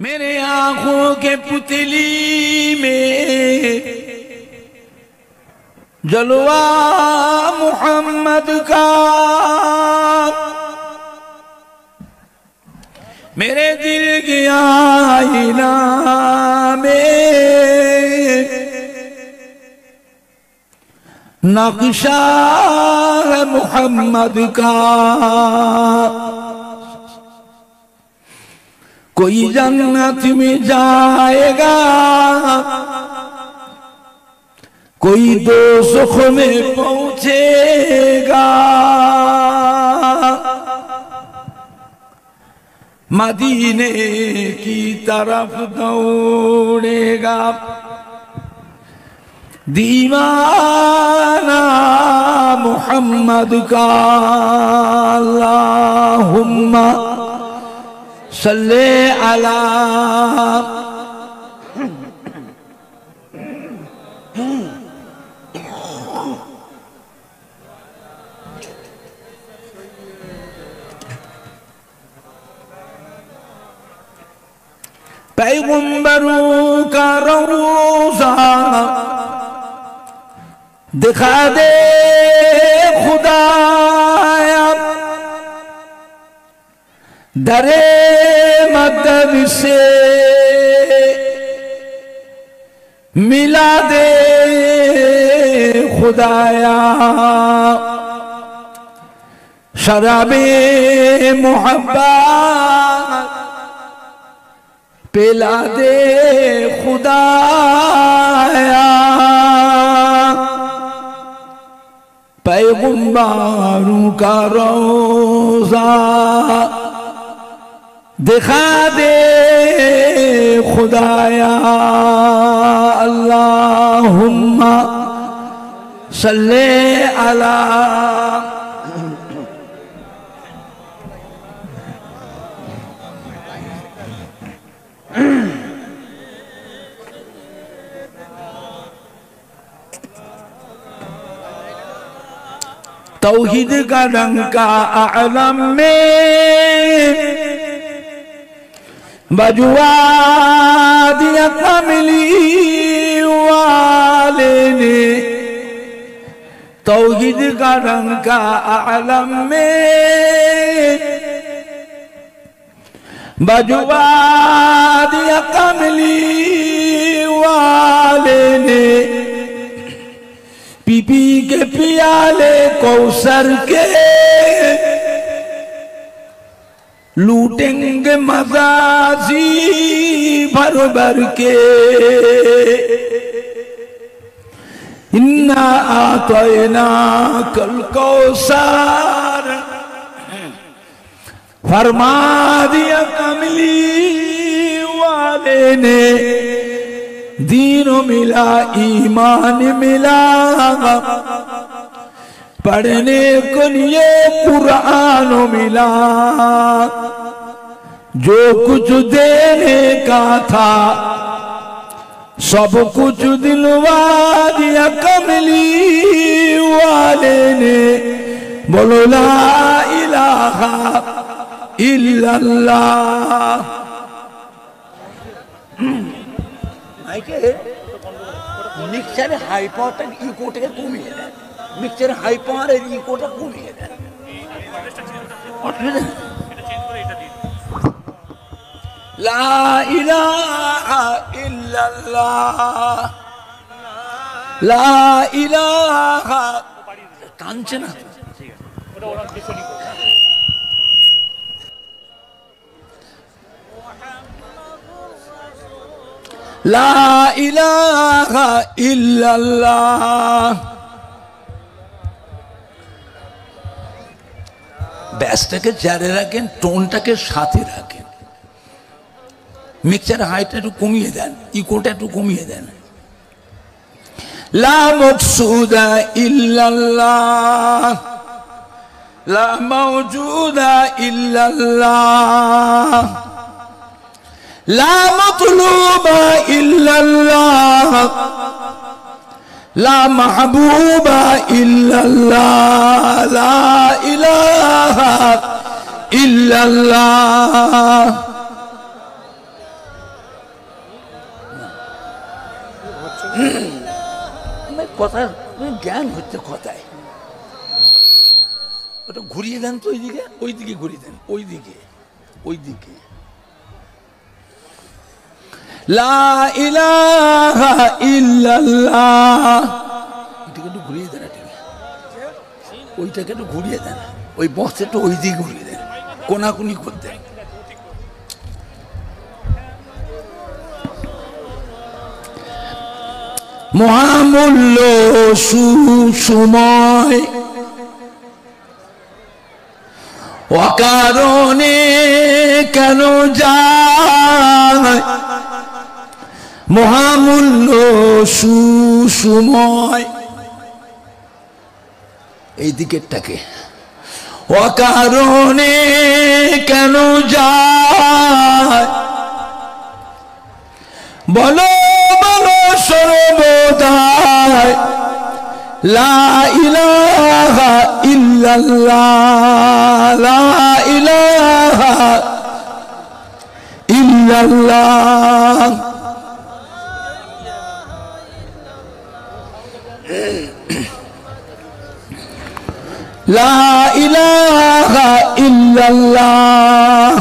मेरे आंखों के पुतली में जलवा मोहम्मद का, मेरे दिल की आईना में नक्शा है मोहम्मद का। कोई जन्नत में जाएगा, कोई दोज़ख में पहुंचेगा। मदीने की तरफ दौड़ेगा दीवाना मोहम्मद का। अल्लाहुम्मा सल्ले अला पैगंबरों का रोज़ा दिखा दे खुदाया, दरे मदद से मिला दे खुदाया। शराबे मोहब्बत पिला दे खुदाया। पैगंबरों का रोज़ा दिखा दे खुदाया। अल्लाहुम्मा सल्ले अला तौहीद का रंग का आलम में बजुआ दिया कमली वाले ने। तौहीद का रंग का आलम में बजुआ दिया कमली वाले ने। पीपी के पियाले कौसर के लूटेंगे मज़ाजी भर भर के। इन्ना आतैना कल कौसर फरमा दिया कमली वाले ने। दीनो मिला ईमान मिला, पढ़ने को लिए कुरान मिला। जो कुछ देने का था सब कुछ दिलवा दिया कमली वाले ने। बोलो ला इलाहा इल्लल्लाह। মিক্সচার হাই পাওয়ারটা ইকোটাকে কমিয়ে দেন, মিক্সচার হাই পাওয়ারের ইকোটা কমিয়ে দেন। লা ইলাহা ইল্লাল্লাহ, লা ইলাহা। টানছে না লা ইলাহা ইল্লাল্লাহ। ব্যাসটাকে জারে রাখেন, টোনটাকে সাথে রাখেন। মিক্সচার হাইটা একটু কমিয়ে দেন, ইকোটা একটু কমিয়ে দেন। লা মকসুদা ইল্লাল্লাহ, লা মাওজুদা ইল্লাল্লাহ, লা মতলুবা ইল্লাল্লাহ, লা মাহবুবা ইল্লাল্লাহ, লা ইলাহা ইল্লাল্লাহ। কথার জ্ঞান হচ্ছে কথায়। ওটা ঘুরিয়ে দেন তো ওই দিকে ঘুরিয়ে দেন, ওই দিকে। লা ইলাহা ইল্লাল্লাহ, এটাকে একটু ঘুরিয়ে দেন, ওইটাকে একটু ঘুরিয়ে দেন, ওই বক্সটা ওই দিকে ঘুরিয়ে দেন, কোনাকুনি করতে। মহামূল্য সুসময় অকারণে কেন যায়, মহামূল্য সুসময় এই দিকেরটাকে অকারণে কেন যায়, বলো বলো সর্বদাই লা ইলাহা ইল্লাল্লাহ, লা ইলাহা ইল্লাল্লাহ। লা ইলাহা ইল্লাল্লাহ,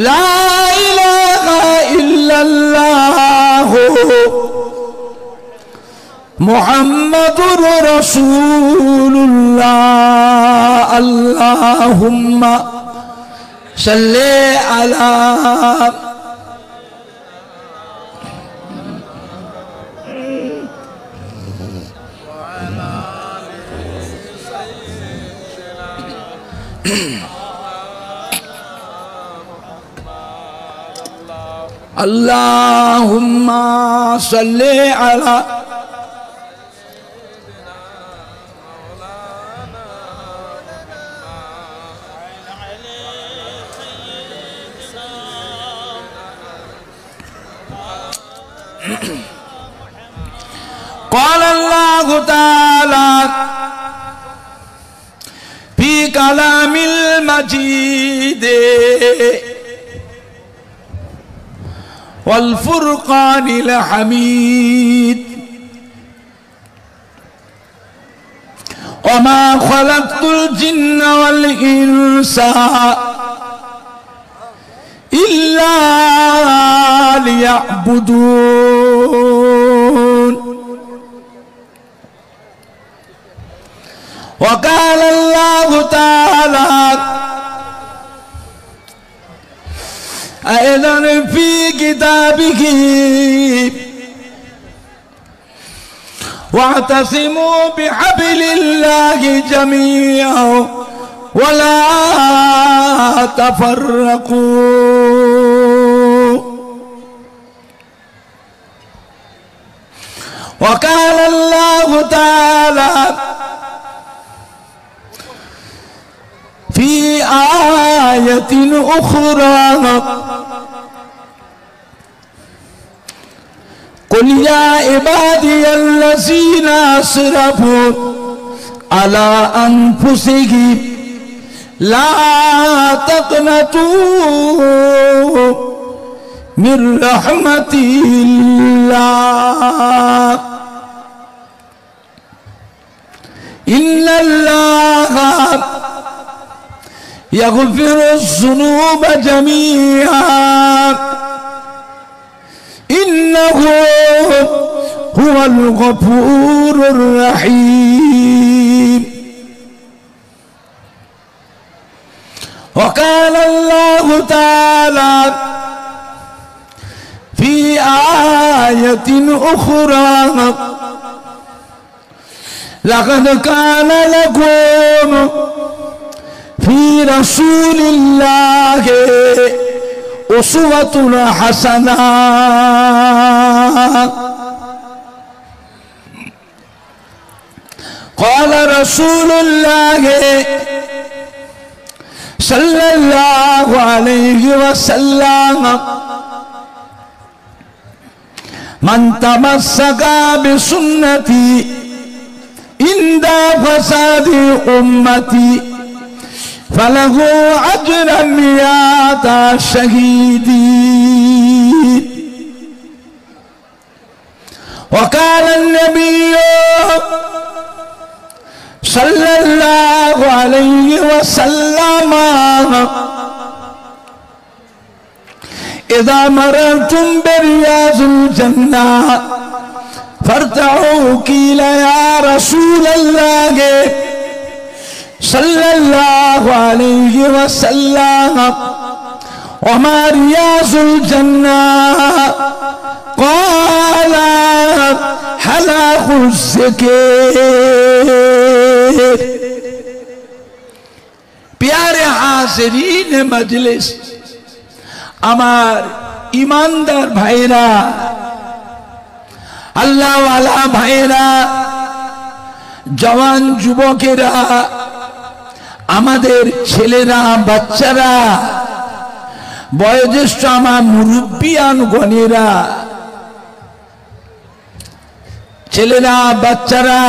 লা ইলাহা ইল্লাল্লাহ মুহাম্মাদুর রাসূলুল্লাহ। আল্লাহুম্মা সাল্লি আলা Allahumma salli ala قال الله تعالى في كلام المجيد والفرقان الحميد وما خلقت الجن والإنس إلا ليعبدون وقال الله تعالى أيضا في كتابه واعتصموا بحبل الله جميعا ولا تفرقوا وقال الله تعالى في آية أخرى قل يا عبادي الذين أسرفوا على أنفسهم لا تقنطوا من رحمة الله إن الله يغفر الذنوب جميعا إنه هو الغفور الرحيم وقال الله تعالى في آية أخرى لقد كان لكم في رسول الله أسوة حسنة قال رسول الله صلى الله عليه وسلم من تمسك بسنتي عند فساد أمتي فله أجر 100 شهيد. وقال النبي صلى الله عليه وسلم إذا مررتم برياض الجنة فارتعوا قيل يا رسول الله صلى الله عليه وسلم وما رياض الجنة قال حلاق الذكر. प्यारे हाज़रीन मजलिस, আমার ईमानदार भाईरा, আল্লাহ ওয়ালা ভাইরা, জওয়ান যুবকেরা, আমাদের ছেলেরা, বাচ্চারা, বয়োজ্যেষ্ঠ আমার মুরব্বিয়ান গণেরা, ছেলেরা, বাচ্চারা,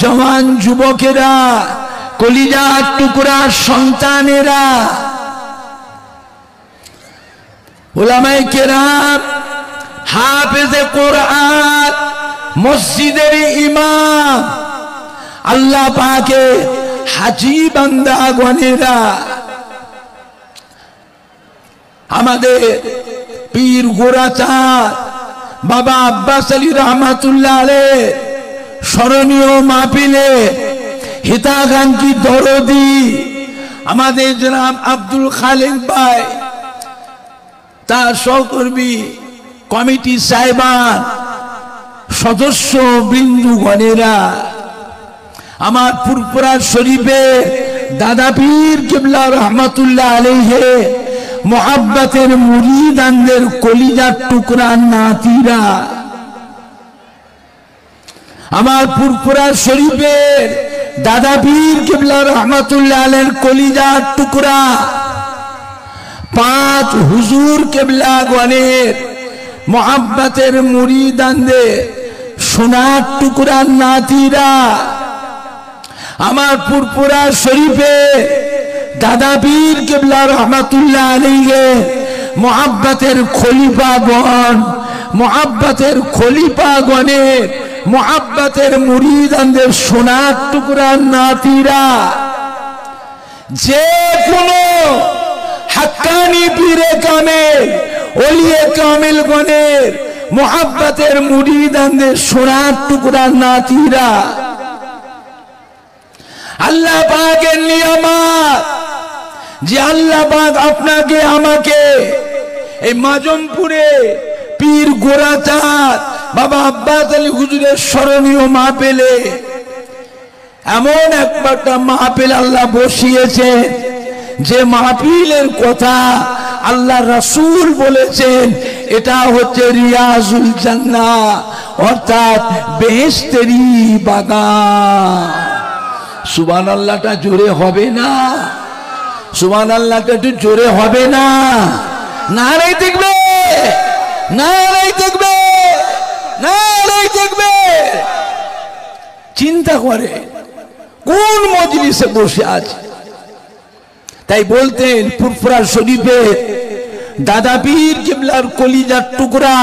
জওয়ান যুবকেরা, কলিজার টুকরা সন্তানেরা, উলামায়ে কেরাম, হাফেজে কোরআন, মসজিদের ইমাম, আল্লাহ পাকে হাজী বান্দা গণেরা, আমাদের পীর গোরাচাঁদ বাবা আব্বাস আলী রহমাতুল্লাহ আলাইহি স্মরণীয় মাহফিলে হিতাকাঙ্ক্ষী দরদি আমাদের জনাব আব্দুল খালেক ভাই, তার সহকর্মী কমিটি সাহেবান, সদস্য বৃন্দগণেরা, আমার ফুরফুরা শরীফে দাদা পীর কিবলা রহমাতুল্লাহ আলাইহি মুহাব্বতের মুরিদানদের কলিজার টুকরা নাতিরা, আমার ফুরফুরা শরীফের দাদা পীর কিবলা রহমাতুল্লাহ আলাইহির কলিজার টুকরা, 5 হুজুর কিবলা গণের মুহাব্বতের মুরিদানদের সোনার টুকরা নাতিরা, আমার ফুরফুরা শরীফে দাদা পীর কিবলা রহমাতুল্লাহ আলাইহি মুহাব্বতের খলিফাগণ, মুহাব্বতের খলিফাগণের মুহাব্বতের মুরিদানদের সোনার টুকরা নাতিরা, যে কোনো হাক্কানি পীরে কামেল, ওলিয়ে কামেল গণের মুহাব্বতের মুরিদানদের সোনার টুকরা নাতিরা, আল্লাহ পাকের নিয়ামত যে আল্লাহ পাক আপনাকে আমাকে এই মাজমপুরে পীর গোরাচাঁদ বাবা আব্বাস আলী হুজুরের স্মরণীয় মাহফিলে এমন একটা মাহফিল আল্লাহ বসিয়েছে, যে মাহফিলের কথা আল্লাহ রাসূল বলেছেন এটা হচ্ছে রিয়াজুল জান্নাহ, অর্থাৎ বেহেশতেরই বাগান। সুবহানাল্লাহটা জোরে হবে না? সুবহানাল্লাহটা একটু জোরে হবে না? নারায়ে তাকবীর, নারায়ে তাকবীর, নারায়ে তাকবীর। চিন্তা করে কোন মজলিসে বসে আছে। তাই বলতেন ফুরফুরা শরীফে দাদা পীর কিবলার কলিজার টুকরা,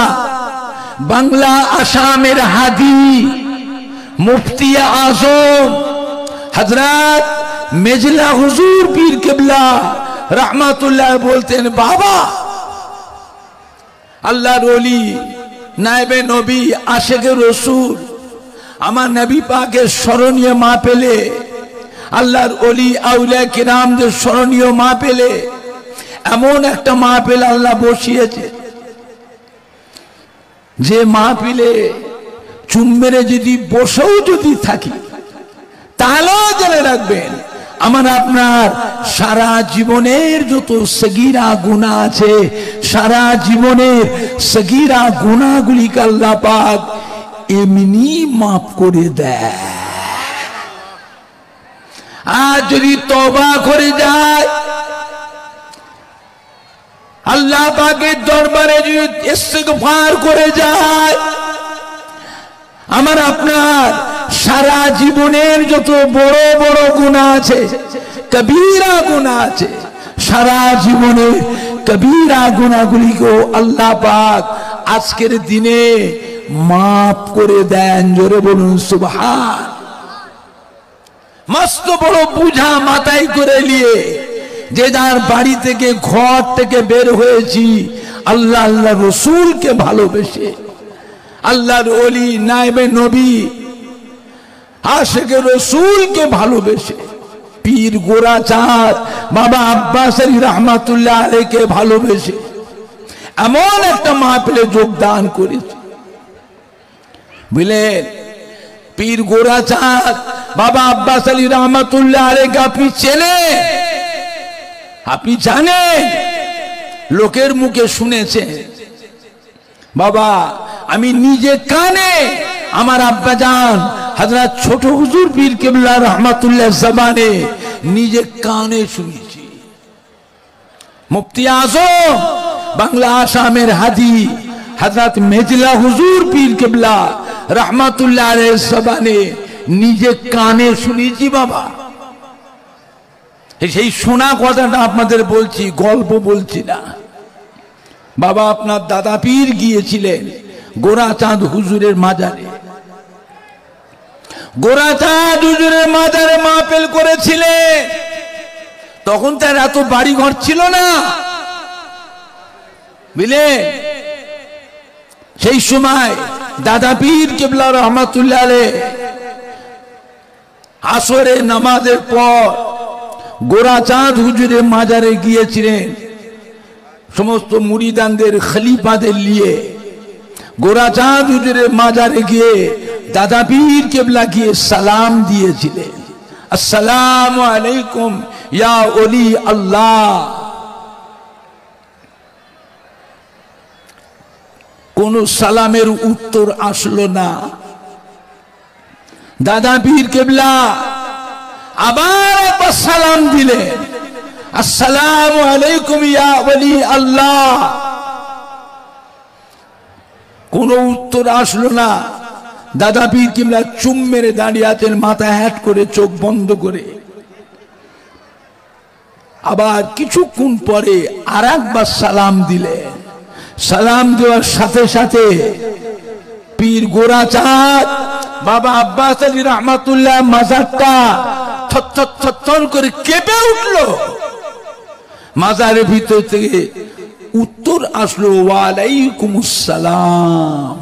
বাংলা আসামের হাদি মুফতি আজম হযরত মেজলা হুজুর পীর কিবলা রহমাতুল্লাহ বলতেন, বাবা আল্লাহর ওলি, নায়েবে নবী, আশিকে রাসূল, আমার নবী পাকের স্মরণীয় মাহফিলে, আল্লাহর ওলি আউলিয়া কিরামদের স্মরণীয় মাহফিলে এমন একটা মাহফিল আল্লাহ বসিয়েছে, যে মাহফিলে চুম মেরে যদি বসেও যদি থাকি, তাহলেও জেনে রাখবেন আমার আপনার সারা জীবনের যত সগীরা গুনাহ আছে, সারা জীবনের সগীরা গুনাহগুলিকে আল্লাহ পাক এমনি মাফ করে দেয়। আর যদি তওবা করে যায়, আল্লাহ পাকের দরবারে যদি ইস্তিগফার করে যায়, আমার আপনার সারা জীবনের যত বড় বড় গুনাহ আছে, কবিরা গুনাহ আছে, সারা জীবনের কবিরা গুনাহগুলিকে আল্লাহ পাক আজকের দিনে মাফ করে দেন। জোরে বলুন সুবহান। মস্ত বড় বুঝা মাথায় করে নিয়ে যে যার বাড়ি থেকে ঘর থেকে বের হয়েছি আল্লাহ আল্লাহ রসুলকে ভালোবেসে, আল্লাহর ওলি নায়েবে নবী আশিকে রসুলকে ভালোবেসে, পীর গোরাচাঁদ বাবা আব্বাস আলী রহমাতুল্লাহ আলাইহিকে ভালোবেসে এমন একটা মাহফিলে যোগদান করেছে। বুঝলেন, পীর গোরাচাঁদ বাবা আব্বাস আলী রহমাতুল্লাহ আলাইহিকে আপনি চেনেন, আপনি জানেন, লোকের মুখে শুনেছেন। বাবা আমি নিজে কানে আমার আব্বাজান হযরত ছোট হুজুর পীর কেবলা রহমাতুল্লাহ জবানে নিজে কানে শুনেছি। মুফতি আজম বাংলা আসামের হাদি হযরত মেজলা হুজুর পীর কেবলা রহমাতুল্লাহ আলাইহির জবানে নিজে কানে শুনেছি। বাবা সেই শোনা কথাটা আপনাদের বলছি, গল্প বলছি না। বাবা আপনার দাদা পীর গিয়েছিলেন গোরাচাঁদ হুজুরের মাজারে, গোরাচাঁদ হুজুরের মাজারে মাহফিল করেছিলেন। তখন তার এত বাড়ি ঘর ছিল না, বুঝলে। সেই সময় দাদা পীর কেবলা রহমাতুল্লাহ আলাইহি আসরের নামাজের পর গোরাচাঁদ হুজুরের মাজারে গিয়েছিলেন সমস্ত মুরিদানদের খলিফাদের নিয়ে। গোরাচাঁদ হুজুরের মাজারে গিয়ে দাদা পীর কেবলা গিয়ে সালাম দিয়েছিলেন, আসসালামু আলাইকুম ইয়া ওলি আল্লাহ। কোন সালামের উত্তর আসলো না। দাদা পীর কেবলা আবার একবার সালাম দিলেন, আসসালামু আলাইকুম ইয়া ওলি আল্লাহ। কোন উত্তর আসলো না। দাদা পীর কেবলা চুম মেরে দাঁড়িয়ে আছেন, মাথা হ্যাট করে, চোখ বন্ধ করে। আবার কিছুক্ষণ পরে আর একবার সালাম দিলেন। সালাম দেওয়ার সাথে সাথে পীর গোরাচাঁদ বাবা আব্বাস আলী রহমাতুল্লাহ মাজারটা থরথর থরথর করে কেঁপে উঠলো। মাজারের ভিতর থেকে উত্তর আসলো, ওয়ালাইকুম আসসালাম।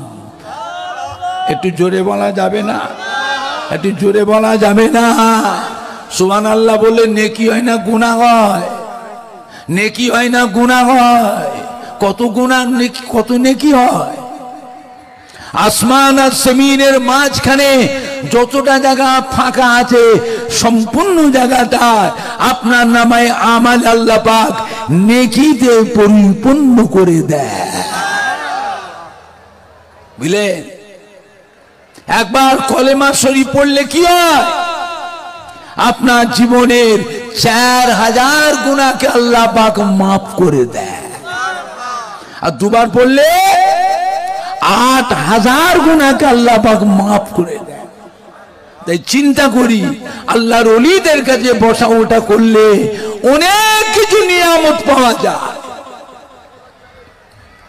একটু জোরে বলা যাবে না? একটু জোরে বলা যাবে না? সুবহানাল্লাহ বলে নেকি হয় না গুনাহ হয়? নেকি হয় না গুনাহ হয়? কত গুনাহ নেকি, কত নেকি হয়। আসমান আর জমিনের মাঝখানে যতটা জায়গা ফাঁকা আছে সম্পূর্ণ জায়গাটা আপনার নামে আমাল আল্লাহ পাক নেকিতে পরিপূর্ণ করে দেয়। বুঝলেন, একবার কলেমা শরীফ পড়লে কি হয়? আপনার জীবনের 4000 গুনাহকে আল্লাহ পাক মাফ করে দেয়। আর দুবার পড়লে 8000 গুনাহকে আল্লাহ পাক মাফ করে দেয়। তাই চিন্তা করি, আল্লাহর ওলিদের কাছে বসা ওঠা করলে অনেক কিছু নিয়ামত পাওয়া যায়।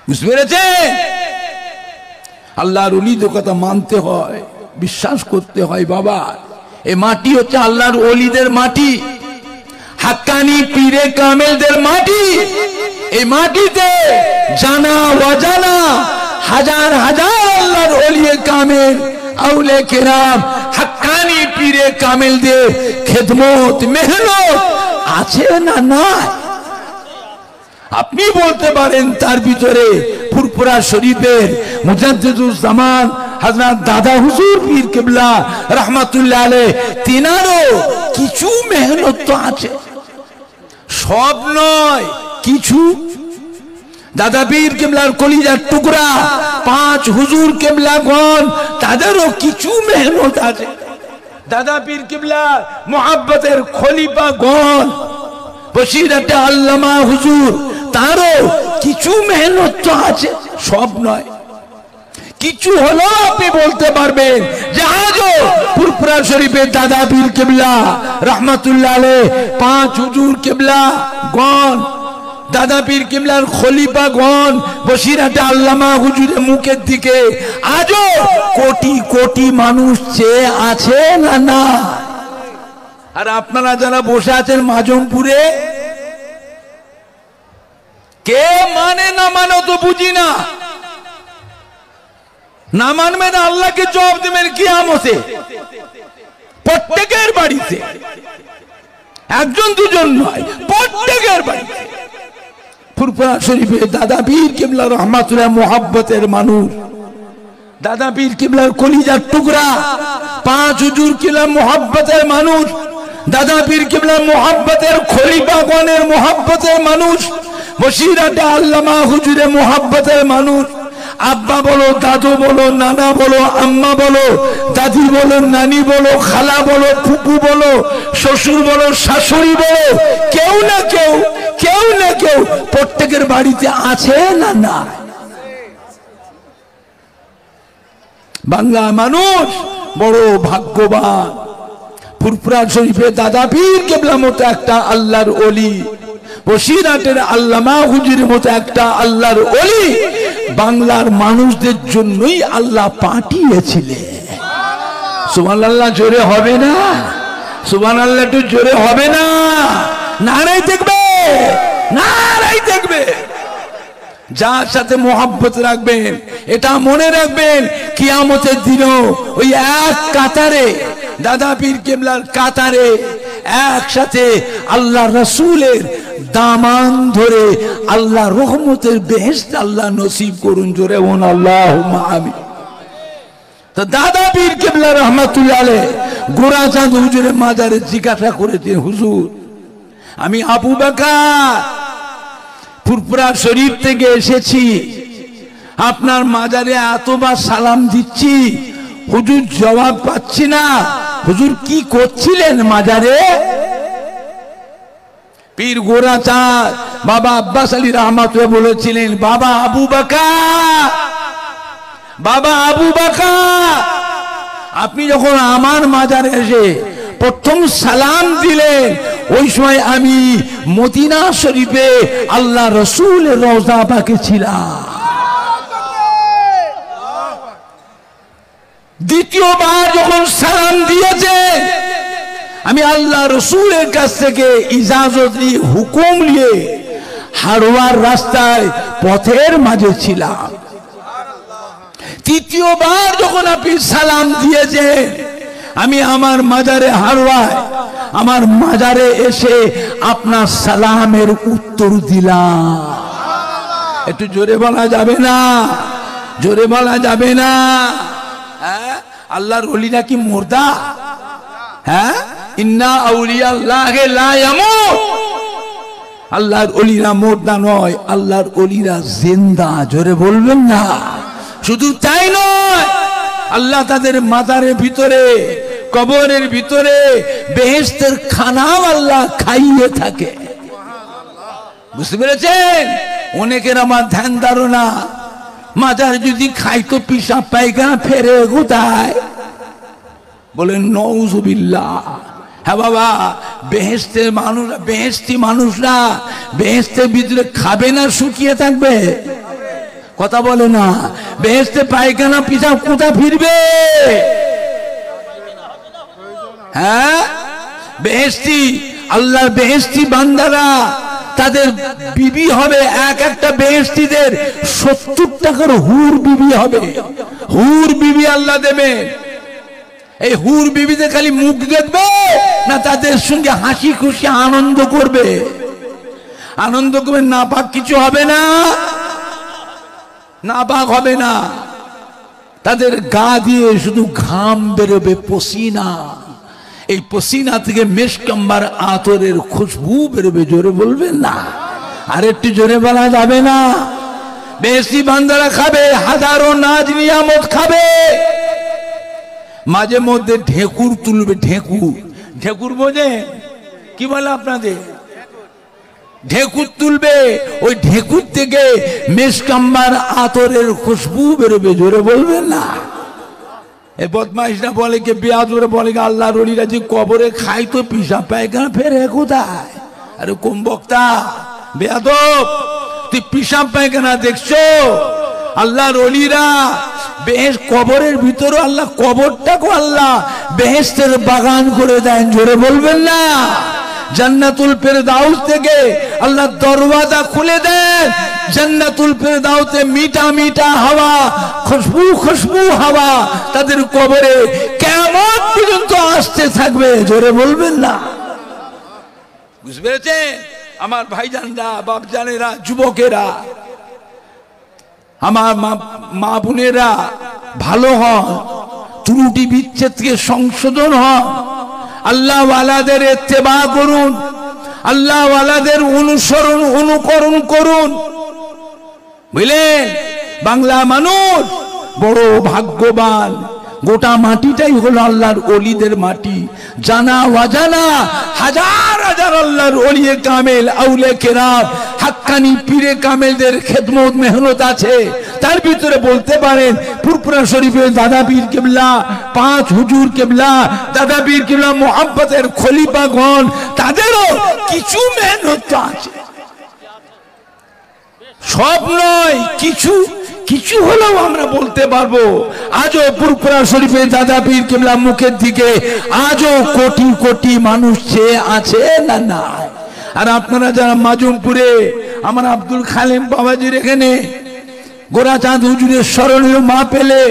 বুঝতে পেরেছেন? আল্লাহর ওলিদের কথা মানতে হয়, বিশ্বাস করতে হয়। বাবা এই মাটি হচ্ছে আল্লাহর ওলিদের মাটি, হাক্কানি পীরে কামেলদের মাটি। এই মাটিতে জানা অজানা হাজার হাজার আল্লাহর ওলিয়ে কামেল আউলে কেরাম হাক্কানি পীরে কামেলদের খেদমত মেহনত আছে না নাই? আপনি বলতে পারেন তার ভিতরে ফুরফুরা শরীফের মুজাদ্দিদুজ জামান হযরত দাদা হুজুর পীর কেবলা রহমাতুল্লাহ আলাইহি তিনারও কিছু মেহনত তো আছে, সব নয় কিছু। দাদা পীর কেবলার কলিজার টুকরা 5 হুজুর কেবলাগণ তাদেরও কিছু মেহনত আছে। দাদা পীর কেবলার মুহাব্বতের খলিফাগণ বসিরাতে আল্লামা হুজুর তারও কিছু মেহনত তো আছে, সব নয়। কিছু হলো আপনি বলতে পারবেন যে আজও ফুরফুরা শরীফের দাদা পীর কিবলা রহমাতুল্লাহ আলাইহ, 5 হুজুর কিবলা গণ, দাদা পীর কিবলার খলিফা গণ বসিরহাটে আল্লামা হুজুরের মুখের দিকে আজও কোটি কোটি মানুষ চেয়ে আছে না না? আর আপনারা যারা বসে আছেন মাজমপুরে, কে মানে না মানে তো বুঝি না। না মানবেন আল্লাহকে জবাব দেবেন কিয়ামতে। প্রত্যেকের বাড়িতে, একজন দুজন নয়, প্রত্যেকের বাড়িতে ফুরফুরা শরীফে দাদা পীর কিবলা রহমাতুল্লাহ মুহাব্বতের মানুষ, দাদা পীর কিবলার কলিজার টুকরা, 5 হুজুর কিবলা মুহাব্বতের মানুষ, দাদা পীর কিবলা মুহাব্বতের খলিফাগণের মুহাব্বতের মানুষ, বসিরহাটে আল্লামা হুজুরের মুহাব্বতের মানুষ। আব্বা বলো, দাদু বলো, নানা বলো, আম্মা বলো, দাদি বলো, নানি বলো, খালা বলো, ফুপু বলো, শ্বশুর বলো, শাশুড়ি বলো, কেউ না কেউ, কেউ না কেউ প্রত্যেকের বাড়িতে আছে না না? বাংলা মানুষ বড় ভাগ্যবান। ফুরফুরা শরীফে দাদা পীর কিবলার মতো একটা আল্লাহর ওলি, বসিরহাটের আল্লামা হুজুরের মতো একটা আল্লাহর ওলি বাংলার মানুষদের জন্যই আল্লাহ পাঠিয়েছিলেন। সুবহানাল্লাহ জোরে হবে না? সুবহানাল্লাহ একটু জোরে হবে না? নারাই দেখবে, নারাই দেখবে। যার সাথে মোহাব্বত রাখবেন, এটা মনে রাখবেন কিয়ামতের দিনও ওই এক কাতারে, দাদা পীর কিবলার কাতারে একসাথে আল্লাহ রাসূলের দামান ধরে আল্লাহ রহমতের বেহেশত আল্লাহ নসিব করুন। জোরে বলুন আল্লাহুম্মা আমিন। তো দাদা পীর কিবলা রহমাতুল্লাহ আলাইহ গোরাচাঁদ হুজুরের মাজারে জিজ্ঞাসা করেছেন, হুজুর আমি আবু বকর ফুরফুরা শরীফ থেকে এসেছি, আপনার মাজারে এতবার সালাম দিচ্ছি, হুজুর জবাব পাচ্ছি না, হুজুর কি করছিলেন মাজারে? পীর গোরাচাঁদ বাবা আব্বাস আলী রহমাতুল্লাহ বলেছিলেন, বাবা আবু বকর, বাবা আবু বকর, আপনি যখন আমার মাজারে এসে প্রথম সালাম দিলেন, ওই সময় আমি মদিনা শরীফে আল্লাহ রসুলের রওজা পাকে ছিলাম। দ্বিতীয়বার যখন সালাম দিয়েছে, আমি আল্লাহ রসুলের কাছ থেকে ইজাজত নিয়ে, হুকুম নিয়ে হারোয়ার রাস্তায় পথের মাঝে ছিলাম। তৃতীয়বার যখন আপনি সালাম দিয়েছেন, আমি আমার মাজারে হারোয়ায়, আমার মাজারে এসে আপনার সালামের উত্তর দিলাম। একটু জোরে বলা যাবে না? জোরে বলা যাবে না? হ্যাঁ, আল্লাহর ওলিরা কি মুর্দা? হ্যাঁ, ইন্না আউলিয়া আল্লাহি লা ইয়ামুত। আল্লাহর ওলিরা মুর্দা নয়, আল্লাহর ওলিরা জিন্দা। জোরে বলবেন না? শুধু তাই নয়, আল্লাহ তাদের মাজারের ভিতরে, কবরের ভিতরে বেহেশতের খানাও আল্লাহ খাইয়ে থাকে। বুঝতে পেরেছেন? অনেকের আমার ধ্যান ধারণা, মাজার যদি খাইতো পিসাব পায়খানা ফেরে কোথায়? বলেন নউজুবিল্লাহ। হ্যাঁ বাবা, বেহেশতের মানুষ, বেহেশতি মানুষরা বেহেশতের ভিতরে খাবে না শুকিয়ে থাকবে? কথা বলে না। বেহেশতে পায়খানা পিসাব কোথায় ফিরবে? হ্যাঁ, বেহেশতি, আল্লাহর বেহেশতি বান্দারা, তাদের বিবি হবে, এক একটা বেহেশতিদের 70 টাকার হুর বিবি হবে। হুর বিবি আল্লাহ দেবে। এই হুর বিবিদের খালি মুখ দেখবে না, তাদের সঙ্গে হাসি খুশি আনন্দ করবে? আনন্দ করবে, না পাক কিছু হবে না, না পাক হবে না। তাদের গা দিয়ে শুধু ঘাম বেরোবে, পসিনা। এই পসিনা থেকে মেশকাম্বার আতরের খুশবু বেরোবে। জোরে বলবেন না? আর একটু জোরে বলা যাবে না? বেশি বান্দারা খাবে, হাজারো নাজ নিয়ামত খাবে, মাঝে মধ্যে ঢেকুর তুলবে। ঢেকুর, ঢেকুর বোঝে? কি বলে আপনাদের? ঢেকুর তুলবে, ওই ঢেকুর থেকে মেশকাম্বার আতরের খুশবু বেরোবে। জোরে বলবেন না? এই বদমাইশরা বলে কি, বেয়াদরে বলে কি, আল্লাহর ওলিরা যে কবরে খায় তো পিশাব পায়খানা ফেরে কোথায়? আরে কোন বক্তা বেয়াদব, তুই পিশাব পায়খানা দেখছো? আল্লাহর ওলিরা বেহেশত, কবরের ভিতরে আল্লাহ কবরটাকে আল্লাহ বেহেশতের বাগান করে দেন। জোরে বলবেন না? জান্নাতুল ফেরদাউস থেকে আল্লাহ দরওয়াজা খুলে দেন। জান্নাতুল ফেরদাউসে মিঠা মিঠা হাওয়া, খুশবু খুশবু হাওয়া তাদের কবরে কিয়ামত পর্যন্ত আসতে থাকবে। জোরে বলবেন না? বুঝতে পেরেছেন আমার ভাইজানরা, বাপজানেরা, যুবকেরা, আমার মা বোনেরা, ভালো হন, ত্রুটি বিচ্ছেদ থেকে সংশোধন হন, আল্লাহ ওয়ালাদের ইত্তেবা করুন, আল্লাহ ওয়ালাদের অনুসরণ অনুকরণ করুন। বুঝলেন? বাংলা মানুষ বড় ভাগ্যবান, গোটা মাটিটাই হলো আল্লাহর ওলিদের মাটি। জানা অজানা হাজার হাজার আল্লাহর ওলিয়ে কামেল, আউলে কেরাম, হাক্কানি পীরে কামেলদের খেদমত মেহনত আছে। তার ভিতরে বলতে পারেন ফুরফুরা শরীফের দাদা পীর কেবলা, 5 হুজুর কেবলা, দাদা পীর কেবলা মুহাব্বতের খলিফাগণ, তাদেরও কিছু মেহনত আছে। সব নয়, কিছু কিছু হলেও আমরা বলতে পারবো। আজও ফুরফুরা শরীফের দাদা পীর কেবলা মুখের দিকে আজও কোটি কোটি মানুষ চেয়ে আছে না না। আর আপনারা যারা মাজুমপুরে আমার আব্দুল খালেম বাবাজির এখানে গোরাচাঁদ হুজুরের স্মরণীয় মা পেলে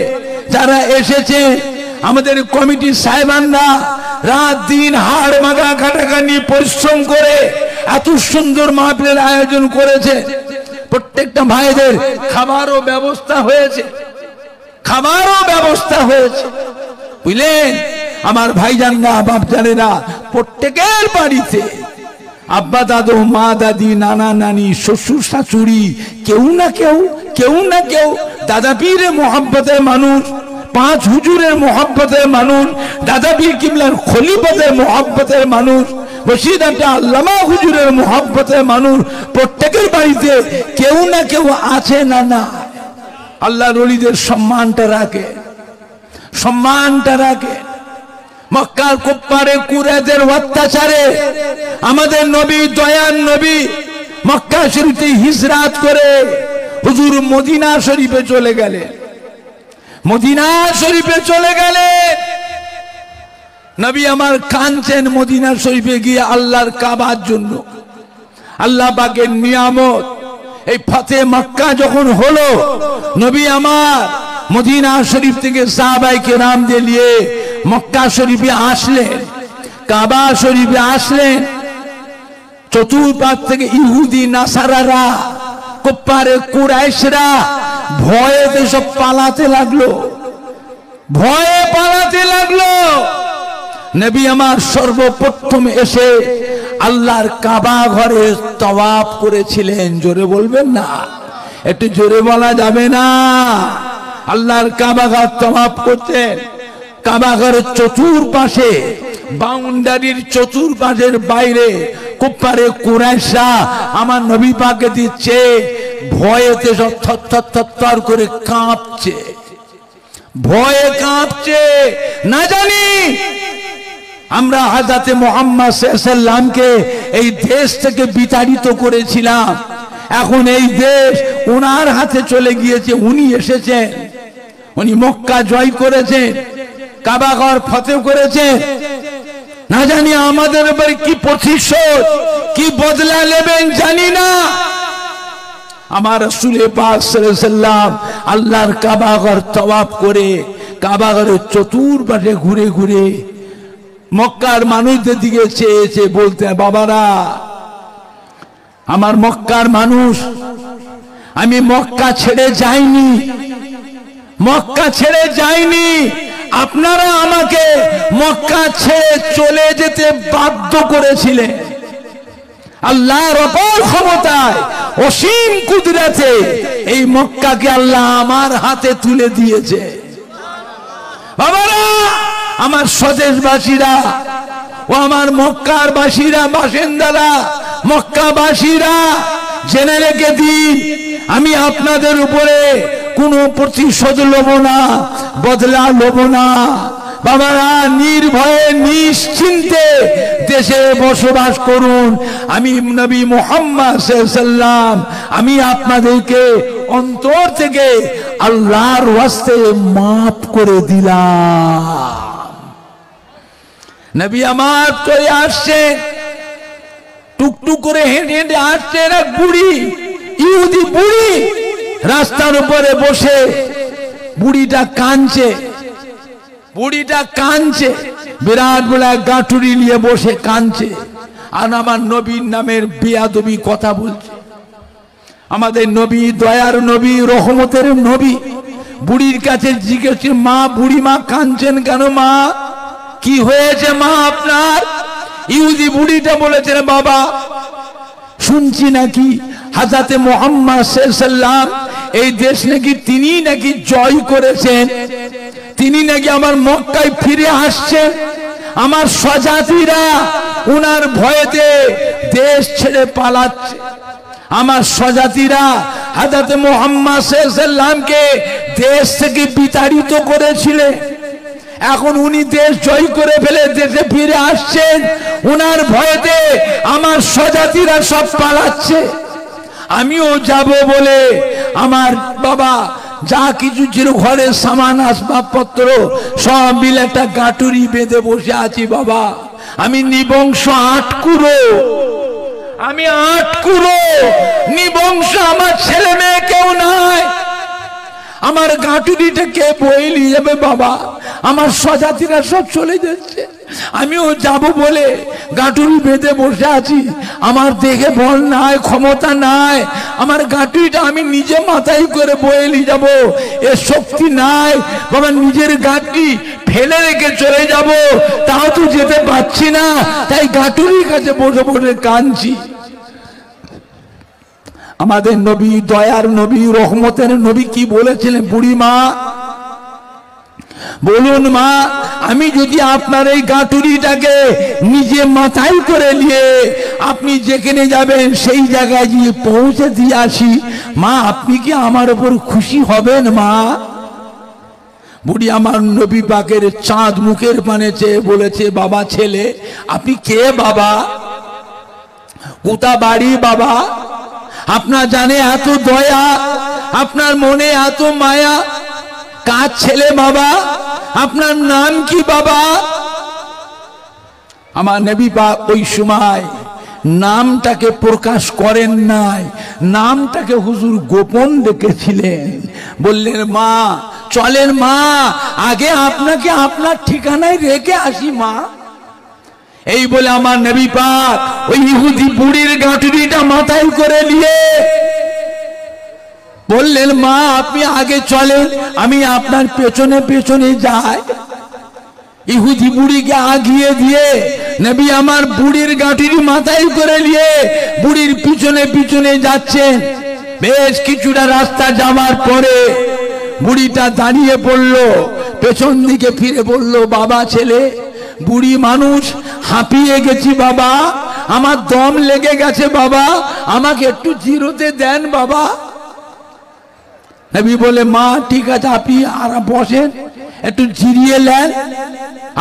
যারা এসেছে, আমাদের কমিটির সাহেবানরা রাত দিন হাড় মাগা খাটাখানি পরিশ্রম করে এত সুন্দর মাহফিলের আয়োজন করেছে। প্রত্যেকটা ভাইদের খাবারও ব্যবস্থা হয়েছে, খাবারও ব্যবস্থা হয়েছে। বুঝলেন আমার ভাইজানরা, বাপজানেরা, প্রত্যেকের বাড়িতে আব্বা দাদু, মা দাদি, নানা নানি, শ্বশুর শাশুড়ি, কেউ না কেউ দাদা পীরের মোহাব্বতের মানুষ, 5 হুজুরের মোহাব্বতের মানুষ, দাদা পীর কিবলার খলিফাদের মোহাব্বতের মানুষ, বসিরহাটে আল্লামা হুজুরের মোহাব্বতের মানুষ, প্রত্যেকের বাড়িতে কেউ না কেউ আছে না না। আল্লাহর ওলিদের সম্মানটা রাখে, সম্মানটা রাখে। মক্কার কুফফারে কুরাইশদের অত্যাচারে আমাদের নবী, দয়ার নবী মক্কা শরীফে হিজরত করে হুজুর মদিনা শরীফে চলে গেলেন। মদিনা শরীফে চলে গেলেন। নবী আমার কাঁদছেন মদিনা শরীফে গিয়ে আল্লাহর কাবার জন্য। আল্লাহ পাকের নিয়ামত এই ফতে মক্কা যখন হলো, নবী আমার মদিনা শরীফ থেকে সাহাবায়ে কেরামদের নিয়ে মক্কা শরীফে আসলেন, কাবা শরীফে আসলেন। চতুর্পাশ থেকে ইহুদি নাসারারা, কুফফারে কুরাইশরা ভয়ে সব পালাতে লাগলো, ভয়ে পালাতে লাগলো। নবী আমার সর্বপ্রথম এসে আল্লাহর কাবা ঘরে তওয়াফ করেছিলেন। জোরে বলবেন না? একটু জোরে বলা যাবে না? আল্লাহর কাবা ঘর তওয়াফ করতেন। কাবা ঘরের চতুর্পাশে, বাউন্ডারির চতুর্পাশের বাইরে কুফফারে কুরাইশরা আমার নবী পাককে দিচ্ছে, ভয়েতে সব থরথর করে কাঁপছে, ভয়ে কাঁপছে। না জানি আমরা হযরত মুহাম্মদ সাল্লাল্লাহু আলাইহি ওয়াসাল্লামকে এই দেশ থেকে বিতাড়িত করেছিলাম, এখন এই দেশ ওনার হাতে চলে গিয়েছে। উনি এসেছেন, উনি মক্কা জয় করেছেন, কাবা ঘর ফতেহ করেছেন। না জানি আমাদের উপর কি প্রতিশোধ, কি বদলা নেবেন জানি না। আমার রাসূল পাক সাল্লাল্লাহু আলাইহি ওয়াসাল্লাম আল্লাহর কাবা ঘর তওয়াফ করে কাবা ঘরের চতুর্পাশে ঘুরে ঘুরে মক্কার মানুষদের দিকে চেয়েছে, বলতে, বাবারা, আমার মক্কার মানুষ, আমি মক্কা ছেড়ে যাইনি, মক্কা ছেড়ে যাইনি। আপনারা আমাকে মক্কা ছেড়ে চলে যেতে বাধ্য করেছিলেন। আল্লাহর অপার ক্ষমতায়, অসীম কুদরতে এই মক্কাকে আল্লাহ আমার হাতে তুলে দিয়েছে। বাবারা, আমার স্বদেশবাসীরা ও আমার মক্কার বাসীরা, বাসিন্দারা, মক্কাবাসীরা জেনে রেখে দিন, আমি আপনাদের উপরে কোনো প্রতিশোধ লব না, বদলা লব না। বাবারা, নির্ভয়ে নিশ্চিন্তে দেশে বসবাস করুন। আমি নবী মুহাম্মদ সাল্লাল্লাহু আলাইহি ওয়াসাল্লাম আমি আপনাদেরকে অন্তর থেকে আল্লাহর ওয়াস্তে মাফ করে দিলাম। নবী আমার চলে আসছে, টুকটুক করে হেঁটে হেঁটে আসছে এক বুড়ি, ইহুদি বুড়ি, রাস্তার উপরে বসে বুড়িটা কাঁদছে, বুড়িটা কাঁদছে, বিরাট বলে গাঁটুরি নিয়ে বসে কাঁদছে, আর আমার নবীর নামের বেয়াদবি কথা বলছে। আমাদের নবী দয়ার নবী, রহমতের নবী বুড়ির কাছে জিজ্ঞেস, মা, বুড়ি মা কাঁদছেন কেন? মা, কি হয়েছে মা আপনার? ইহুদি বুড়িটা বলেছেন, বাবা, শুনছি নাকি হযরতে মুহাম্মদ সাল্লাল্লাহু আলাইহি ওয়াসাল্লাম এই দেশ নাকি তিনি নাকি জয় করেছেন, তিনি নাকি আমার মক্কায় ফিরে আসছেন। আমার স্বজাতিরা উনার ভয়েতে দেশ ছেড়ে পালাচ্ছে। আমার স্বজাতিরা হযরত মুহাম্মদ সাল্লাল্লাহু আলাইহি ওয়াসাল্লামকে দেশ থেকে বিতাড়িত করেছিলেন, এখন উনি দেশ জয় করে ফেলে দেশে ফিরে আসছেন, উনার ভয়েতে আমার স্বজাতিরা সব পালাচ্ছে। আমিও যাব বলে আমার বাবা যা কিছু ছিল ঘরের সামান আসবাবপত্র সব মিলে একটা গাঁটুরি বেঁধে বসে আছি। বাবা, আমি নিবংশ আটকুড়ো, আমি আটকুড়ো নিবংশ, আমার ছেলে মেয়ে কেউ নাই, আমার গাঁটুরিটা কে বয়ে নিয়ে যাবে? বাবা, আমার স্বজাতিরা সব চলে যাচ্ছে, আমিও যাব বলে গাঁটুরি বেঁধে বসে আছি। আমার দেহে বল নাই, ক্ষমতা নাই, আমার গাঁটুরিটা আমি নিজে মাথায় করে বয়ে নিয়ে যাবো এ শক্তি নাই। বাবা, নিজের গাঁটুরি ফেলে রেখে চলে যাব, তাও তো যেতে পারছি না, তাই গাঁটুরির কাছে বসে বসে কাঁদছি। আমাদের নবী দয়ার নবী, রহমতের নবী কি বলেছিলেন? বুড়ি মা, বলুন মা, আমি যদি আপনার এই গাঁটুরিটাকে নিজে মাথায় করে নিয়ে আপনি যেখানে যাবেন সেই জায়গায় গিয়ে পৌঁছে দিয়ে আসি, মা, আপনি কি আমার উপর খুশি হবেন? মা, বুড়ি আমার নবী পাকের চাঁদ মুখের পানে চেয়ে বলেছে, বাবা, ছেলে আপনি কে? বাবা, কোথা বাড়ি? বাবা, আপনার জানে এত দয়া, আপনার মনে এত মায়া, কার ছেলে? বাবা, আপনার নাম কি? বাবা, আমার নবী পাক ওই সময় নামটাকে প্রকাশ করেন নাই, নামটাকে হুজুর গোপন রেখেছিলেন। বললেন, মা চলেন মা, আগে আপনাকে আপনার ঠিকানায় রেখে আসি মা। এই বলে আমার নবী পাক ওই ইহুদি বুড়ির গাঁটুরিটা মাথায় করে নিয়ে বললেন, মা আপনি আগে চলেন, আমি আপনার পেছনে পেছনে যাই। ইহুদি বুড়িকে আগিয়ে দিয়ে নবী আমার বুড়ির গাঁটুরি মাথায় করে নিয়ে বুড়ির পিছনে পিছনে যাচ্ছেন। বেশ কিছুটা রাস্তা যাওয়ার পরে বুড়িটা দাঁড়িয়ে পড়লো, পেছন দিকে ফিরে বলল, বাবা, ছেলে, বুড়ি মানুষ, হাঁপিয়ে গেছি বাবা, আমার দম লেগে গেছে বাবা, আমাকে একটু জিরোতে দেন বাবা। নবী বলে, মা ঠিক আছে, আপনি আর বসেন, একটু জিরিয়ে নেন।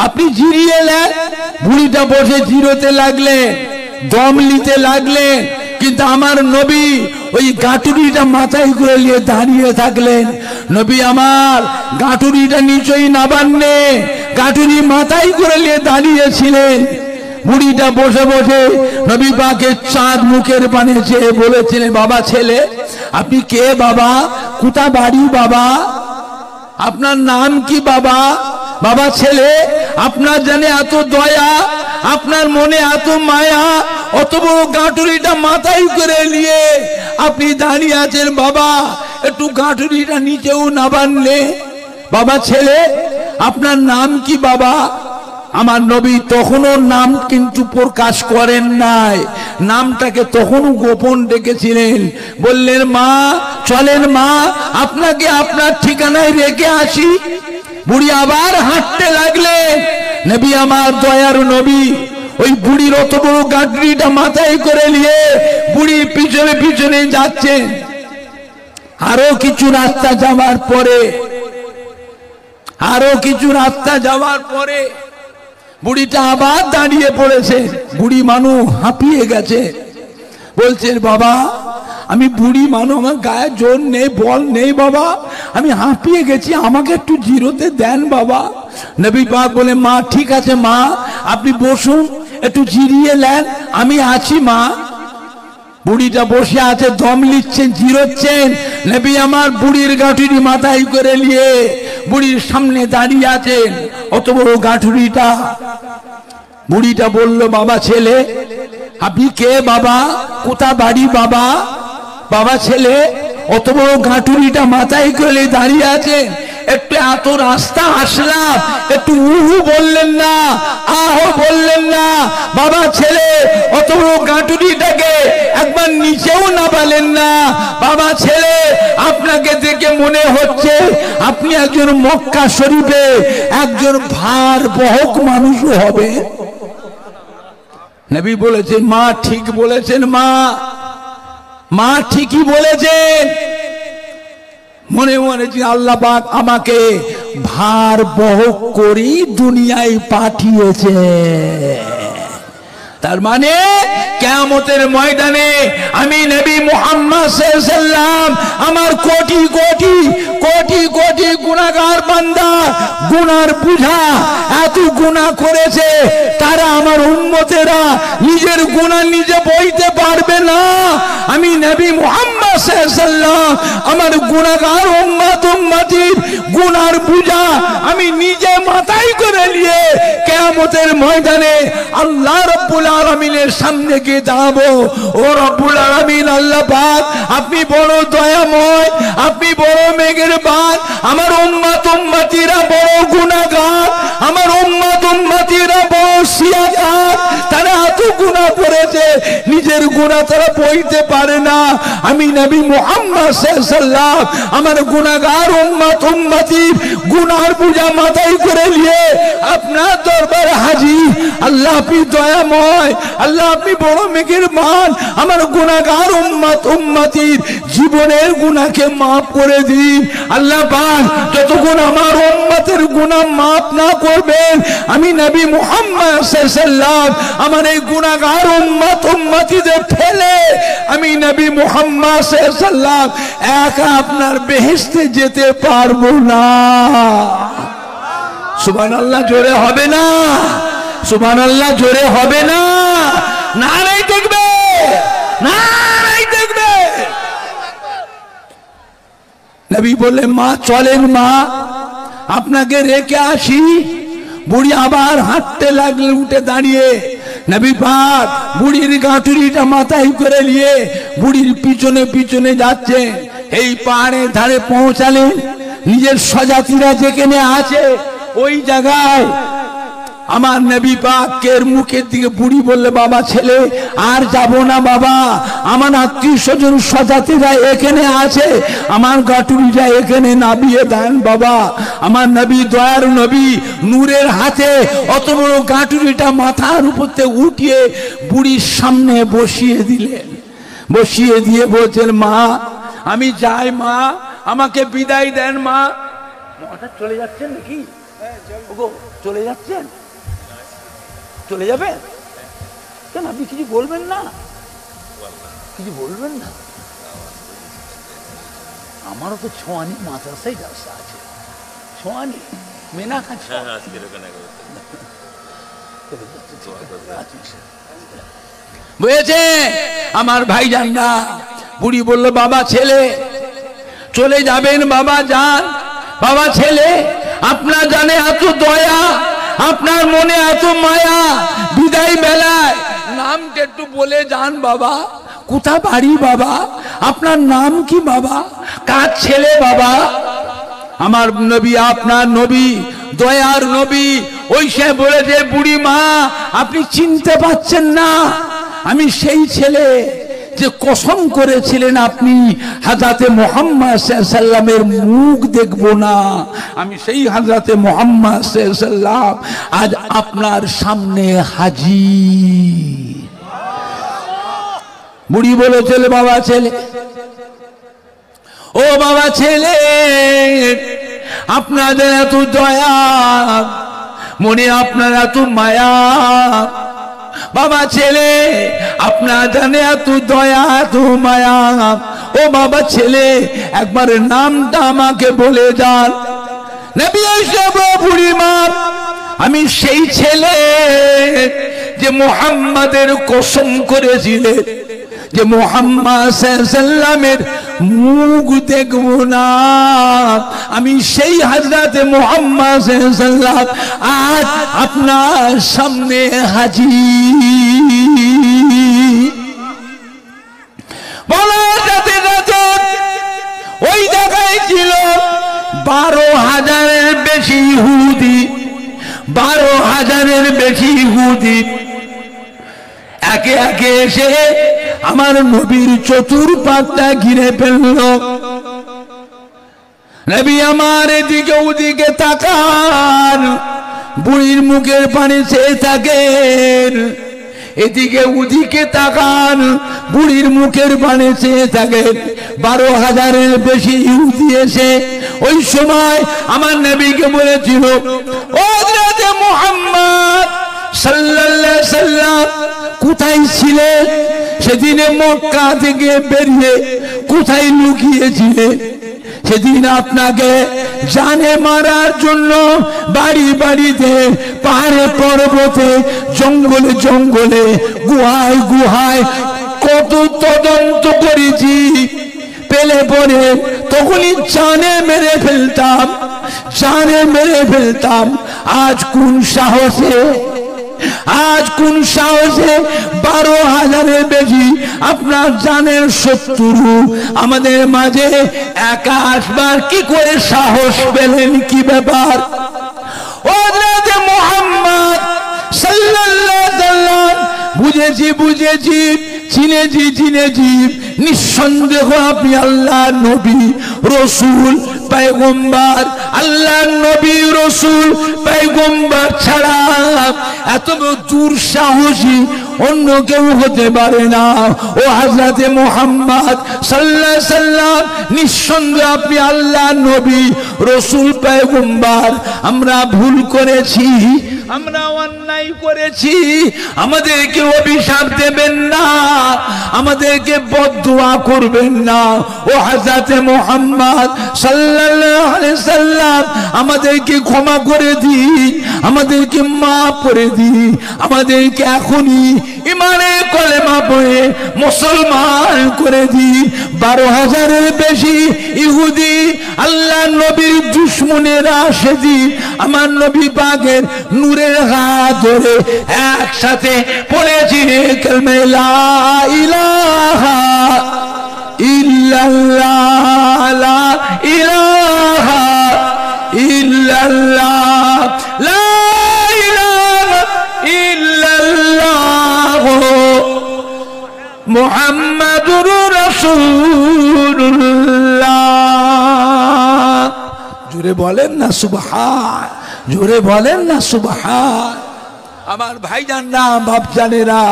আপনি জিরিয়ে নেন। বুড়িটা বসে জিরোতে লাগলেন, দম নিতে লাগলেন, কিন্তু আমার নবী ওই গাঁটুরিটা মাথায় করে নিয়ে দাঁড়িয়ে থাকলেন। নবী আমার গাঁটুরিটা নিচেই নাবান্নে গাঁটুরি মাথায় করে নিয়ে দাঁড়িয়েছিলেন। বুড়িটা বসে বসে নবী পাকের চাঁদ মুখের পানে চেয়ে বলেছিলেন, বাবা, ছেলে আপনি কে? বাবা, কোথা বাড়ি? বাবা, আপনার নাম কি? বাবা, বাবা, ছেলে আপনার জানে এত দয়া, আপনার মনে এত মায়া, অত বড় গাঁটুরিটা মাথায় করে নিয়ে আপনি দাঁড়িয়ে আছেন বাবা, একটু গাঁটুরিটা নিচেও নাবানলে। বাবা, ছেলে আপনার নাম কি? বাবা, আমার নবী তখনও নাম কিন্তু প্রকাশ করেন নাই, নামটাকে তখনও গোপন রেখেছিলেন। বললেন, মা চলেন মা, আপনাকে আপনার ঠিকানায় রেখে আসি। বুড়ি আবার হাঁটতে লাগলেন। নবী আমার দয়ার নবী ওই বুড়ির অত বড় গাঁটরিটা মাথায় করে নিয়ে বুড়ির পিছনে পিছনে যাচ্ছেন। আরো কিছু রাস্তা যাওয়ার পরে বুড়িটা আবার দাঁড়িয়ে পড়েছে। বুড়ি মানুষ হাঁপিয়ে গেছে, বলছেন বাবা আমি বুড়ি মানুষ, আমার গায়ে জোর নেই, বল নেই বাবা, আমি হাঁপিয়ে গেছি, আমাকে একটু জিরোতে দেন বাবা। নবী পাক বলে মা ঠিক আছে মা, আপনি বসুন, একটু জিরিয়ে নেন, আমি আছি মা। বুড়িটা বসে আছে, দম নিচ্ছেন, জিরোচ্ছেন। নবী আমার বুড়ির গাঁটুরি মাথায় করে নিয়ে বুড়ির সামনে দাঁড়িয়ে আছেন, অত বড় গাঁটুরিটা। বুড়িটা বলল বাবা ছেলে আপনি কে বাবা, কোথা বাড়ি বাবা? বাবা ছেলে অত বড় গাঁটুরিটা মাথায় করে দাঁড়িয়ে আছেন, একটু এত রাস্তা আসলাম, একটু উহু বললেন না, আহো বললেন না। বাবা ছেলে অত বড় গাঁটুরিটাকে একবার নিচেও নামালেন না। বাবা ছেলে আপনাকে দেখে মনে হচ্ছে আপনি একজন মক্কা শরীফে একজন ভার বহক মানুষও হবে। নবী বলেছেন মা ঠিক বলেছেন, মা ঠিকই বলেছেন। মনে মনে আল্লাহ পাক আমাকে ভার বহক করি দুনিয়ায় পাঠিয়েছে। তার মানে কিয়ামতের ময়দানে আমি নবী মুহাম্মদ সাল্লাল্লাহু আলাইহি ওয়াসাল্লাম আমার কোটি কোটি কোটি কোটি গুনাহগার বান্দা, গুনার বোঝা এত গুনাহ করেছে, তারা আমার উম্মতেরা নিজের গুনাহ নিজে বইতে পারবে না। আমি নবী মুহাম্মদ সাল্লাল্লাহু আলাইহি ওয়াসাল্লাম আমার গুনাহগার উম্মতির গুনার বোঝা আমি নিজে মাথায় করে নিয়ে কিয়ামতের ময়দানে আল্লাহ রাব্বুল আলামিনের সামনে গিয়ে দাঁড়াবো। ও রব্বুল আলামিন আল্লাহ পাক আপনি বড় দয়াময়, আপনি বড় মেহেরবান। আমার উম্মতিরা বড় গুনাহগার, আমার উম্মতিরা বড় সিয়াগার, তারা এত গুনাহ করেছে নিজের গুনাহ তারা বইতে পারে না। আমি নবী মুহাম্মদ সাল্লাল্লাহু আলাইহি ওয়াসাল্লাম আমার গুনাহগার উম্মতির গুনার বোঝা মাথায় করে নিয়ে আপনার দরবারে হাজির। আল্লাহ আপনি দয়াময়, আল্লাহ আপনি বড় মেহেরবান। আমার গুনাহগার উম্মতির জীবনের গুনাহকে মাফ করে দিন। আল্লাহ পাক যতক্ষণ আমার উম্মতের গুনাহ মাফ না করবেন আমি নবী মুহাম্মদ সাল্লাল্লাহু আলাইহি ওয়াসাল্লাম আমার এই গুনাহগার উম্মতিদের ফেলে আমি নবী মুহাম্মদ সাল্লাল্লাহু আলাইহি ওয়াসাল্লাম একা আপনার বেহেশতে যেতে পারবো না। সুবহানাল্লাহ জোরে হবে না? সুবহানাল্লাহ জোরে হবে না? নারাই দেখবে, নারাই দেখবে। নবী বলে মা চলেন মা, আপনাকে রেখে আসি। বুড়ি আবার হাঁটতে লাগলে উঠে দাঁড়িয়ে। নবী পাক বুড়ির গাঁটুরিটা মাথায় করে নিয়ে বুড়ির পিছনে পিছনে যাচ্ছে। এই পাহাড়ের ধারে পৌঁছালেন, নিজের স্বজাতিরা যেখানে আছে ওই জায়গায় আমার নবী পাকের মুখের দিকে বুড়ি বললে বাবা ছেলে আর যাব না বাবা, আমার আত্মীয় স্বজন স্বজাতিরা এখানে আছে, আমার গাঁটুরিটা এখানে নামিয়ে দেন বাবা। আমার নবী দয়ার নবী নূরের হাতে অত বড় গাঁটুরিটা মাথার উপর থেকে উঠিয়ে বুড়ির সামনে বসিয়ে দিলেন। বসিয়ে দিয়ে বলছেন মা আমি যাই মা, আমাকে বিদায় দেন মা। হঠাৎ চলে যাচ্ছেন নাকি? চলে যাচ্ছেন? চলে যাবেন কেন? আপনি কিছু বলবেন না? কিছু বলবেন না? আমারও তো ছোঁয়ানি মাদ্রাসায় জালসা আছে, ছোঁয়ানি মেনাকা বুঝেছে আমার ভাইজানরা। বুড়ি বলল বাবা ছেলে চলে যাবেন বাবা, যান বাবা ছেলে, আপনার জানে এত দয়া, আপনার মনে এত মায়া, বিদায় বেলায় নামটা একটু বলে যান বাবা। কোথা বাড়ি বাবা? আপনার নাম কি বাবা? কার ছেলে বাবা? আমার নবী আপনার নবী দয়ার নবী ওই সে বলেছে বুড়ি মা আপনি চিনতে পাচ্ছেন না, আমি সেই ছেলে যে কসম করেছিলেন আপনি হযরতে মুহাম্মদ সাল্লাল্লাহু আলাইহি সাল্লামের মুখ দেখব না, আমি সেই হযরতে মুহাম্মদ সাল্লাল্লাহু আলাইহি সাল্লাম আজ আপনার সামনে হাজির। বুড়ি বলে চলে, বাবা ছেলে, ও বাবা ছেলে, আপনাদের এত দয়া, মনে আপনার এত মায়া, বাবা ছেলে আপনার জানে এত দয়া এত মায়া, ও বাবা ছেলে একবার নামটা আমাকে বলে যান। নবী সাহেব বুড়ি মা, আমি সেই ছেলে যে মুহাম্মাদের কসম করেছিলেন যে মুহাম্মদ সাল্লাল্লাহু আলাইহি সাল্লামের মুখ দেখব না, আমি সেই হযরতে মুহাম্মদ সাল্লাল্লাহু আলাইহি সাল্লাম আজ আপনার সামনে হাজির। বলার সাথে সাথে ওই জায়গায় ছিল 12,000-এর বেশি ইহুদি, 12,000-এর বেশি ইহুদি একে একে এসে আমার নবীর চতুর্পাশটা ঘিরে ফেলল। নবী আমার এদিকে ওদিকে তাকান, বুড়ির মুখের পানে চেয়ে থাকেন, এদিকে ওদিকে তাকান, বুড়ির মুখের পানে চেয়ে থাকেন। 12,000-এর বেশি ইহুদি এসে ওই সময় আমার নবীকে বলেছিল, ও হযরতে মুহাম্মদ সাল্লাল্লাহু আলাইহি সাল্লাম কোথায় ছিলেন সেদিনে? মক্কা থেকে বেরিয়ে কোথায় লুকিয়েছিলেন? সেদিন আপনাকে জানে মারার জন্য বাড়ি বাড়িতে, পাহাড়ে পর্বতে, জঙ্গলে জঙ্গলে, গুহায় গুহায় কত তদন্ত করেছি, পেলে পরে তখনই জানে মেরে ফেলতাম, জানে মেরে ফেলতাম। আজ কোন সাহসে, আজ কোন সাহসে 12,000-এর বেশি আপনার জানের শত্রু আমাদের মাঝে একা আসবার কি করে সাহস পেলেন? কি ব্যাপার? ও হযরত মুহাম্মদ সাল্লাল্লাহু আলাইহি সাল্লাম, বুঝেছি বুঝেছি, চিনেছি চিনেছি, নিঃসন্দেহ আপনি আল্লাহর নবী রাসূল পয়গম্বর, আল্লাহর নবী রাসূল পয়গম্বর ছাড়া এত দুঃসাহসী অন্য কেউ হতে পারে না। ও হযরতে মুহাম্মদ সাল্লাল্লাহু আলাইহি সাল্লাম, নিঃসন্দেহে আপনি আল্লাহর নবী রাসূল পয়গম্বর। আমরা ভুল করেছি, আমরা অন্যায় করেছি, আমাদেরকে অভিশাপ দেবেন না, আমাদেরকে বদদুয়া করবেন না। ও হযরতে মুহাম্মদ সাল্লাল্লাহু আলাইহি সাল্লাম, আমাদেরকে ক্ষমা করে দিন, আমাদেরকে মাফ করে দিন, আমাদেরকে এখনই ইমানে কলেমা পড়ে মুসলমান করে দিন। 12,000-এর বেশি ইহুদি আল্লাহর নবীর দুশমনেরা সেদিন আমার নবী পাকের নূরের হাত ধরে একসাথে পড়েছি কালেমা লা ইলাহা ইল্লাল্লাহ, লা ইলাহা ইল্লাল্লাহ, লা ইলাহা ইল্লাল্লাহ মুহাম্মাদুর রাসূলুল্লাহ। জোরে বলেন না সুবহান, জোরে বলেন না সুবহান। আমার ভাইজানরা, বাপজানেরা,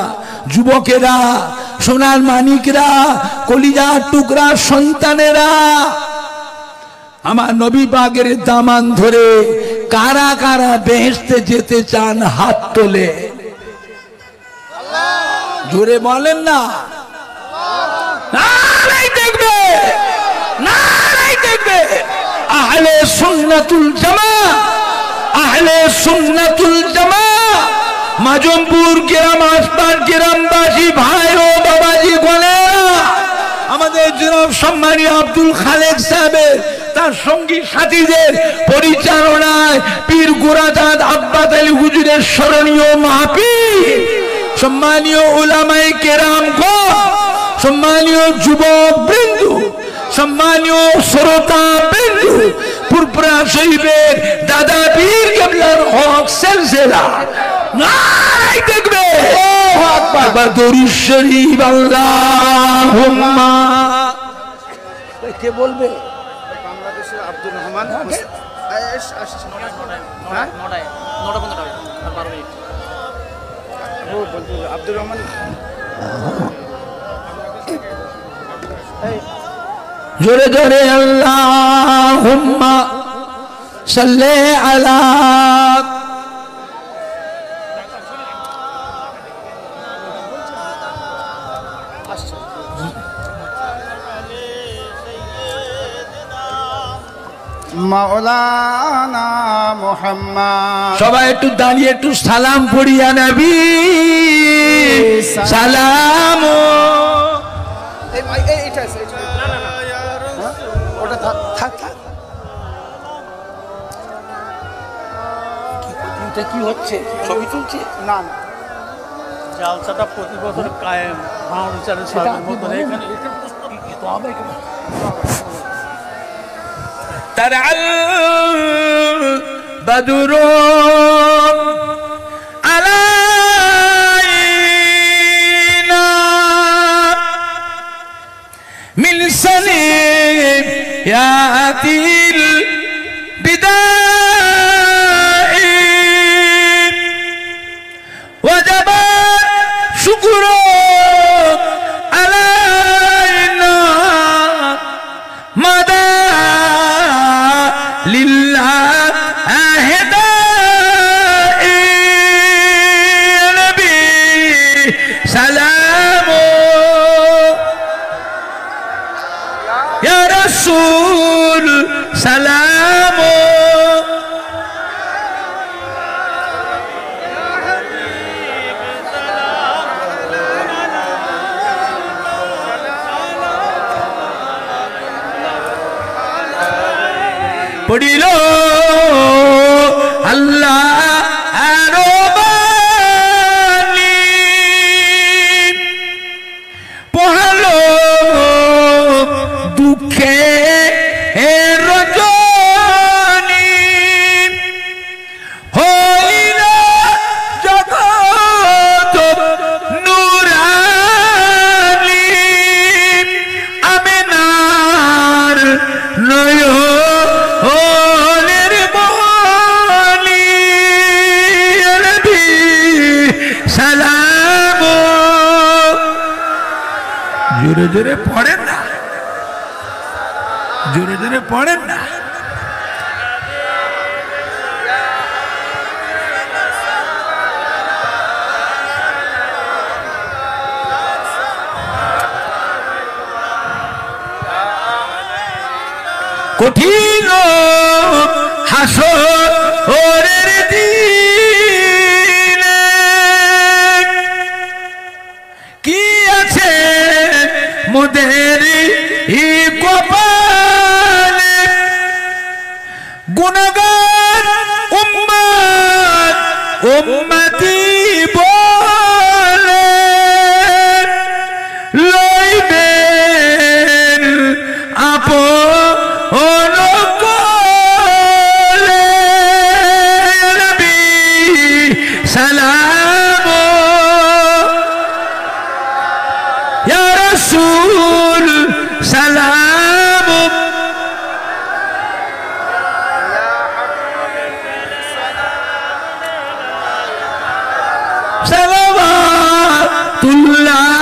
যুবকেরা, সোনার মানিকরা, কলিজার টুকরা সন্তানেরা, আমার নবী পাকের দামান ধরে কারা কারা বেহেশতে যেতে চান হাত তোলে? জোরে বলেন না। নারায়ে দেখবে, নারায়ে দেখবে। আহলে সুন্নাতুল জামাত, আহলে সুন্নাতুল জামাত, মাজমপুর গ্রাম, আসপার গ্রামবাসী ভাই ও বাবাজি বলেন, আমাদের জনাব সম্মানী আব্দুল খালেক সাহেবের তার সঙ্গী সাথীদের পরিচালনায় পীর গোরাচাঁদ আব্বাস আলী হুজুরের স্মরণীয় মাহফিল, সম্মানীয় উলামায়ে কেরামগণ, সম্মানীয় যুবক বৃন্দু, সম্মানীয় শ্রোতা বৃন্দু, পুরপুরা শরীফের দাদা পীর কেবলার হক সিলসিলা, নারায়ে দেখবে। আল্লাহু আকবার, দরুদ শরীফ, আল্লাহ আল্লাহুম্মা কে বলবে বাংলাদেশের আব্দুর রহমান আব্দুর রহমান জোরে জোরে আল্লাহুম্মা সাল্লি আলা মাওলানা মুহাম্মদ। সবাই একটু দাঁড়িয়ে একটু সালাম পড়িয়া নবী সালাম। ওটা থাক থাক। কি হচ্ছে? ছবি তুলছে না না, জালসাটা প্রতি বছর কায়েম বাউন্সারের সাথে মতো এখানে তারাল বদর আলাইনা মিন সানিয়াতিল বিদাই ওয়াজাব শুকরু আলাইনা মাদা সালাম। পড়িল আল্লাহ পড়ালো দুঃখে রজনী হইল জগৎ নুরানি আমিনার নয়নের মনি নবী সালাম। জোরে জোরে পড়েন না, জোরে জোরে পড়েন না। কঠিন হাসরের দিনে কি আছে মোদের কপালে গুণগান উম্মত উম্মতি বলে লইবেন আপন কোলে নবী সালাম ইয়া রাসূল সালাম। সালাওয়াতুল্লাহ